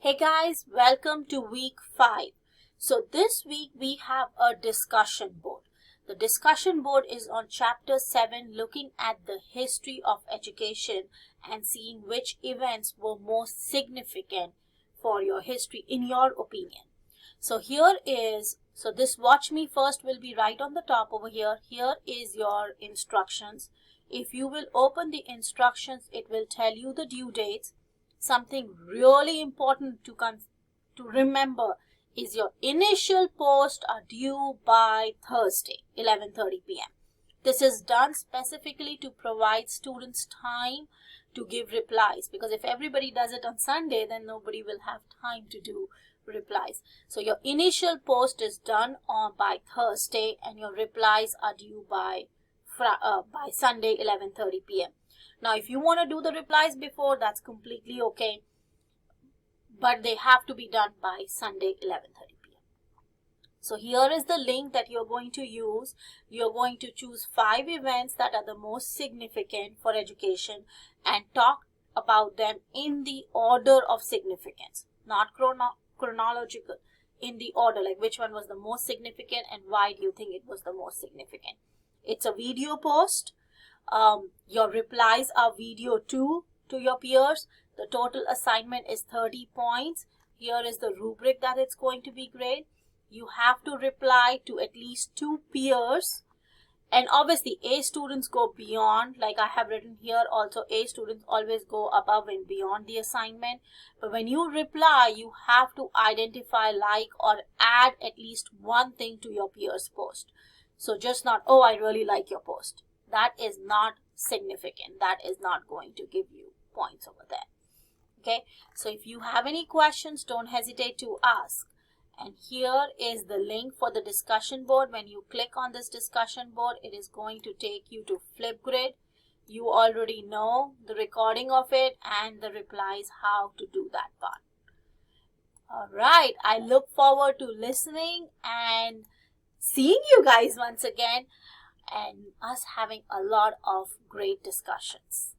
Hey guys, welcome to week 5. So this week we have a discussion board. The discussion board is on chapter 7, looking at the history of education and seeing which events were most significant for your history in your opinion. So this watch me first will be right on the top over here. Here is your instructions. If you will open the instructions, it will tell you the due dates. Something really important to remember is your initial posts are due by Thursday, 11:30 p.m. This is done specifically to provide students time to give replies, because if everybody does it on Sunday, then nobody will have time to do replies. So your initial post is done by Thursday, and your replies are due by Sunday, 11:30 p.m. Now, if you want to do the replies before, that's completely okay, but they have to be done by Sunday, 11:30 p.m. So here is the link that you're going to use. You're going to choose 5 events that are the most significant for education and talk about them in the order of significance, not chronological, in the order, like which one was the most significant and why do you think it was the most significant. It's a video post. Your replies are video 2 to your peers. The total assignment is 30 points. Here is the rubric that it's going to be graded. You have to reply to at least 2 peers, and obviously A students go beyond, like I have written here also, A students always go above and beyond the assignment. But when you reply, you have to identify, like, or add at least one thing to your peers post. So just not, oh, I really like your post. That is not significant. That is not going to give you points over there. Okay, so if you have any questions, don't hesitate to ask. And here is the link for the discussion board. When you click on this discussion board, it is going to take you to Flipgrid. You already know the recording of it and the replies, how to do that part. All right, I look forward to listening and seeing you guys once again, and us having a lot of great discussions.